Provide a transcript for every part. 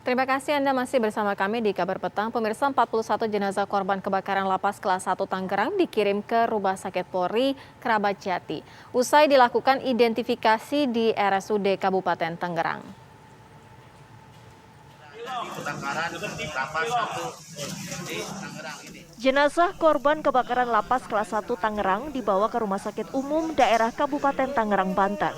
Terima kasih Anda masih bersama kami di Kabar Petang. Pemirsa, 41 jenazah korban kebakaran lapas kelas 1 Tangerang dikirim ke Rumah Sakit Polri Kerabat Jati. Usai dilakukan identifikasi di RSUD Kabupaten Tangerang. Jenazah korban kebakaran lapas kelas 1 Tangerang dibawa ke Rumah Sakit Umum Daerah Kabupaten Tangerang, Banten.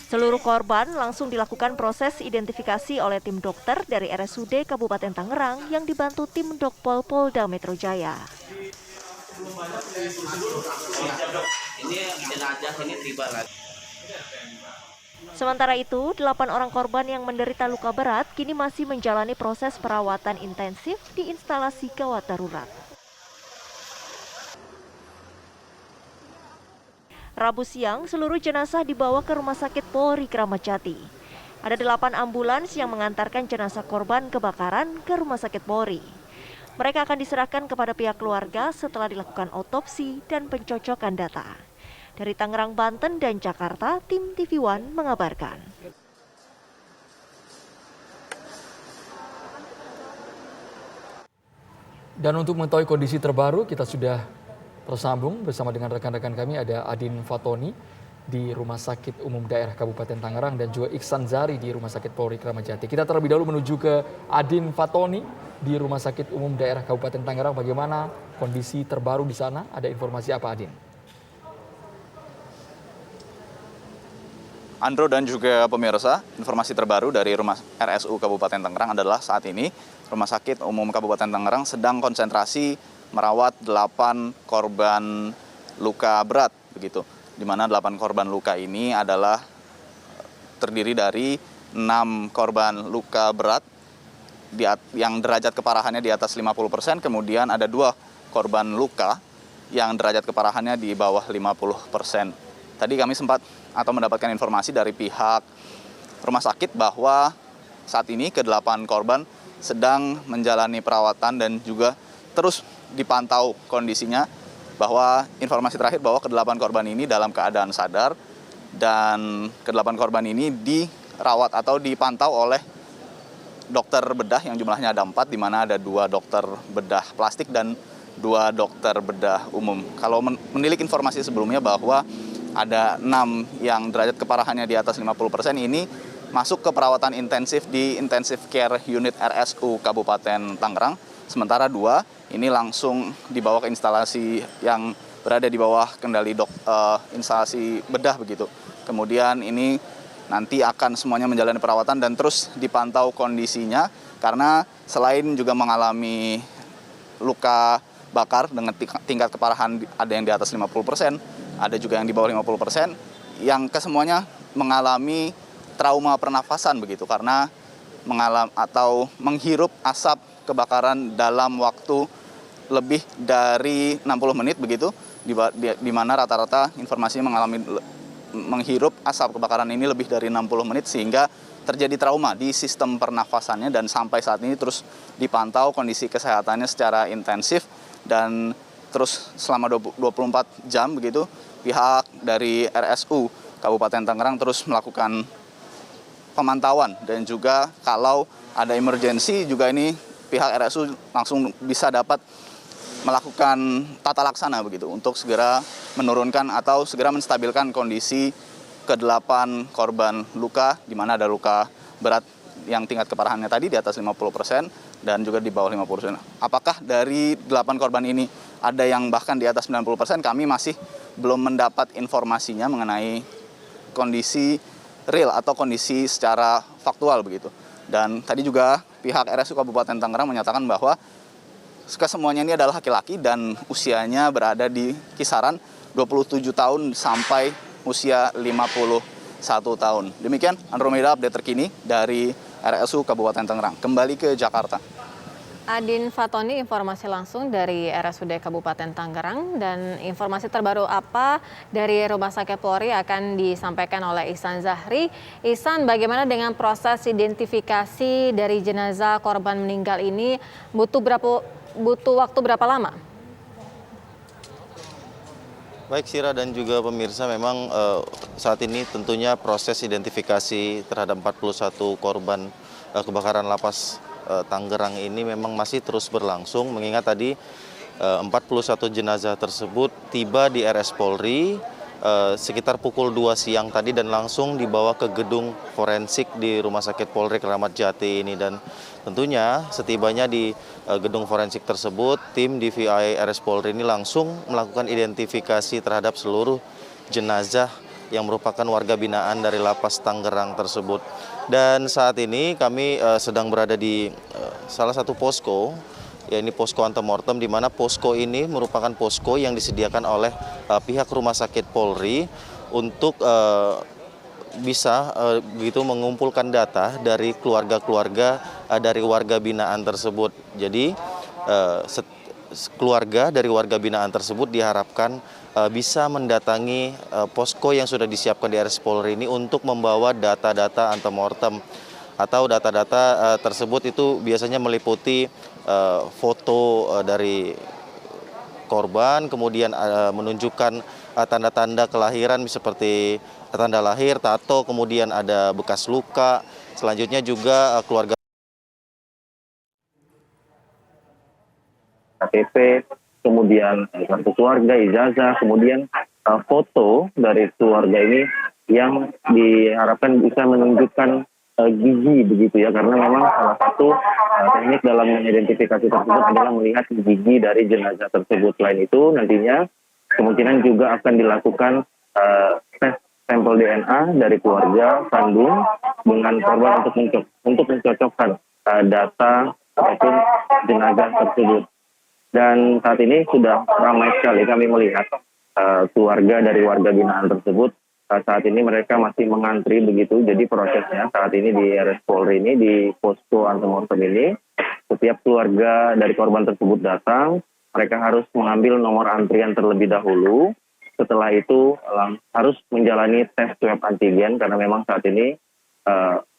Seluruh korban langsung dilakukan proses identifikasi oleh tim dokter dari RSUD Kabupaten Tangerang yang dibantu tim Dokpol Polda Metro Jaya. Sementara itu, 8 orang korban yang menderita luka berat kini masih menjalani proses perawatan intensif di instalasi gawat darurat. Rabu siang, seluruh jenazah dibawa ke Rumah Sakit Polri Keramat Jati. Ada 8 ambulans yang mengantarkan jenazah korban kebakaran ke Rumah Sakit Polri. Mereka akan diserahkan kepada pihak keluarga setelah dilakukan otopsi dan pencocokan data. Dari Tangerang, Banten, dan Jakarta, tim TV One mengabarkan. Dan untuk mengetahui kondisi terbaru, kita sudah tersambung bersama dengan rekan-rekan kami, ada Adin Fatoni di Rumah Sakit Umum Daerah Kabupaten Tangerang dan juga Iksan Zari di Rumah Sakit Polri Keramat Jati. Kita terlebih dahulu menuju ke Adin Fatoni di Rumah Sakit Umum Daerah Kabupaten Tangerang. Bagaimana kondisi terbaru di sana? Ada informasi apa, Adin? Andro dan juga pemirsa, informasi terbaru dari Rumah RSU Kabupaten Tangerang adalah saat ini Rumah Sakit Umum Kabupaten Tangerang sedang konsentrasi merawat 8 korban luka berat, begitu. Di mana 8 korban luka ini adalah terdiri dari 6 korban luka berat yang derajat keparahannya di atas 50%, kemudian ada 2 korban luka yang derajat keparahannya di bawah 50%. Tadi kami sempat atau mendapatkan informasi dari pihak rumah sakit bahwa saat ini ke-8 korban sedang menjalani perawatan dan juga terus dipantau kondisinya, bahwa informasi terakhir bahwa ke-8 korban ini dalam keadaan sadar dan ke-8 korban ini dirawat atau dipantau oleh dokter bedah yang jumlahnya ada 4, di mana ada 2 dokter bedah plastik dan 2 dokter bedah umum. Kalau menilik informasi sebelumnya bahwa ada 6 yang derajat keparahannya di atas 50% ini masuk ke perawatan intensif di Intensive Care Unit RSU Kabupaten Tangerang. Sementara 2 ini langsung dibawa ke instalasi yang berada di bawah kendali instalasi bedah, begitu. Kemudian ini nanti akan semuanya menjalani perawatan dan terus dipantau kondisinya, karena selain juga mengalami luka bakar dengan tingkat keparahan ada yang di atas 50%, ada juga yang di bawah 50%, yang kesemuanya mengalami trauma pernafasan, begitu, karena menghirup asap kebakaran dalam waktu lebih dari 60 menit, begitu, di mana rata-rata informasinya menghirup asap kebakaran ini lebih dari 60 menit, sehingga terjadi trauma di sistem pernafasannya, dan sampai saat ini terus dipantau kondisi kesehatannya secara intensif, dan terus selama 24 jam, begitu, pihak dari RSU Kabupaten Tangerang terus melakukan pemantauan, dan juga kalau ada emergensi juga ini pihak RSU langsung bisa dapat melakukan tata laksana, begitu, untuk segera menurunkan atau segera menstabilkan kondisi ke-8 korban luka, di mana ada luka berat yang tingkat keparahannya tadi di atas 50% dan juga di bawah 50%. Apakah dari 8 korban ini ada yang bahkan di atas 90%? Kami masih belum mendapat informasinya mengenai kondisi real atau kondisi secara faktual, begitu. Dan tadi juga pihak RSU Kabupaten Tangerang menyatakan bahwa kesemuanya ini adalah laki-laki dan usianya berada di kisaran 27 tahun sampai usia 51 tahun. Demikian Andromeda update terkini dari RSU Kabupaten Tangerang. Kembali ke Jakarta. Adin Fatoni, informasi langsung dari RSUD Kabupaten Tangerang. Dan informasi terbaru apa dari Rumah Sakit Polri akan disampaikan oleh Iksan Zahri. Iksan, bagaimana dengan proses identifikasi dari jenazah korban meninggal ini? Butuh waktu berapa lama? Baik Sira dan juga pemirsa, memang saat ini tentunya proses identifikasi terhadap 41 korban kebakaran lapas Tangerang ini memang masih terus berlangsung, mengingat tadi 41 jenazah tersebut tiba di RS Polri sekitar pukul 2 siang tadi dan langsung dibawa ke gedung forensik di Rumah Sakit Polri Kramat Jati ini. Dan tentunya setibanya di gedung forensik tersebut, tim DVI RS Polri ini langsung melakukan identifikasi terhadap seluruh jenazah yang merupakan warga binaan dari lapas Tangerang tersebut. Dan saat ini kami sedang berada di salah satu posko, yaitu posko antemortem, di mana posko ini merupakan posko yang disediakan oleh pihak Rumah Sakit Polri untuk bisa begitu mengumpulkan data dari keluarga-keluarga dari warga binaan tersebut. Jadi keluarga dari warga binaan tersebut diharapkan bisa mendatangi posko yang sudah disiapkan di RS Polri ini untuk membawa data-data antemortem, atau data-data tersebut itu biasanya meliputi foto dari korban, kemudian menunjukkan tanda-tanda kelahiran seperti tanda lahir, tato, kemudian ada bekas luka. Selanjutnya juga keluarga KTP, kemudian kartu keluarga, ijazah, kemudian foto dari keluarga ini yang diharapkan bisa menunjukkan gigi begitu ya, karena memang salah satu teknik dalam mengidentifikasi tersebut adalah melihat gigi dari jenazah tersebut. Selain itu nantinya kemungkinan juga akan dilakukan tes sampel DNA dari keluarga kandung dengan korban untuk mencocokkan data ataupun jenazah tersebut. Dan saat ini sudah ramai sekali kami melihat keluarga dari warga binaan tersebut. Saat ini mereka masih mengantri begitu. Jadi prosesnya saat ini di RS Polri ini, di posko antemortem ini, setiap keluarga dari korban tersebut datang, mereka harus mengambil nomor antrian terlebih dahulu. Setelah itu harus menjalani tes swab antigen karena memang saat ini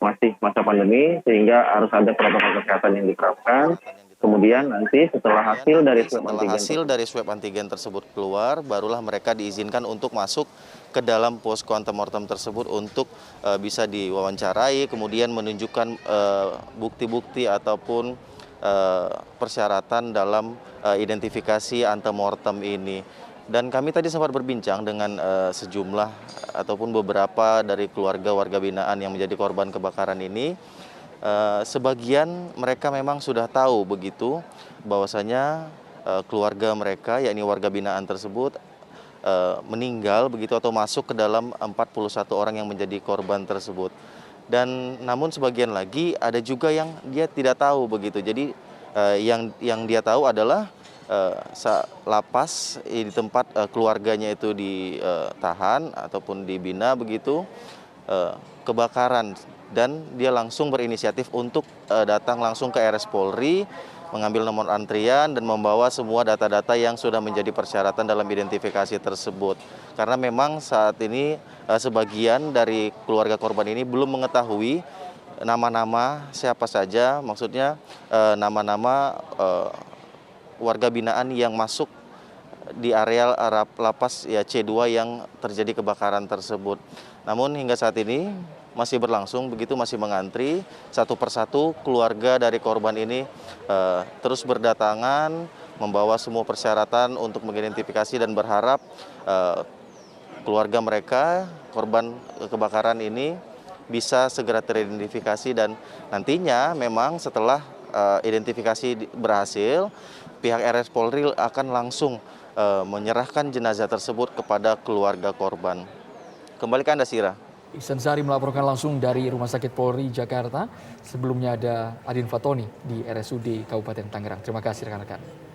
masih masa pandemi, sehingga harus ada protokol kesehatan yang diterapkan. Kemudian nanti setelah hasil dari swab antigen tersebut keluar, barulah mereka diizinkan untuk masuk ke dalam posko antemortem tersebut untuk bisa diwawancarai, kemudian menunjukkan bukti-bukti ataupun persyaratan dalam identifikasi antemortem ini. Dan kami tadi sempat berbincang dengan sejumlah ataupun beberapa dari keluarga warga binaan yang menjadi korban kebakaran ini. Sebagian mereka memang sudah tahu begitu bahwasanya keluarga mereka, yakni warga binaan tersebut, meninggal begitu atau masuk ke dalam 41 orang yang menjadi korban tersebut. Dan namun sebagian lagi ada juga yang dia tidak tahu begitu. Jadi yang dia tahu adalah lapas di tempat keluarganya itu ditahan ataupun dibina begitu, kebakaran, dan dia langsung berinisiatif untuk datang langsung ke RS Polri, mengambil nomor antrian dan membawa semua data-data yang sudah menjadi persyaratan dalam identifikasi tersebut. Karena memang saat ini sebagian dari keluarga korban ini belum mengetahui nama-nama siapa saja, maksudnya nama-nama warga binaan yang masuk di areal lapas ya C2 yang terjadi kebakaran tersebut. Namun hingga saat ini masih berlangsung begitu, masih mengantri satu persatu keluarga dari korban ini terus berdatangan membawa semua persyaratan untuk mengidentifikasi dan berharap keluarga mereka korban kebakaran ini bisa segera teridentifikasi. Dan nantinya memang setelah identifikasi berhasil, pihak RS Polri akan langsung menyerahkan jenazah tersebut kepada keluarga korban. Kembali ke Anda, Sira. Ihsan Zahri melaporkan langsung dari Rumah Sakit Polri Jakarta. Sebelumnya ada Adin Fatoni di RSUD Kabupaten Tangerang. Terima kasih rekan-rekan.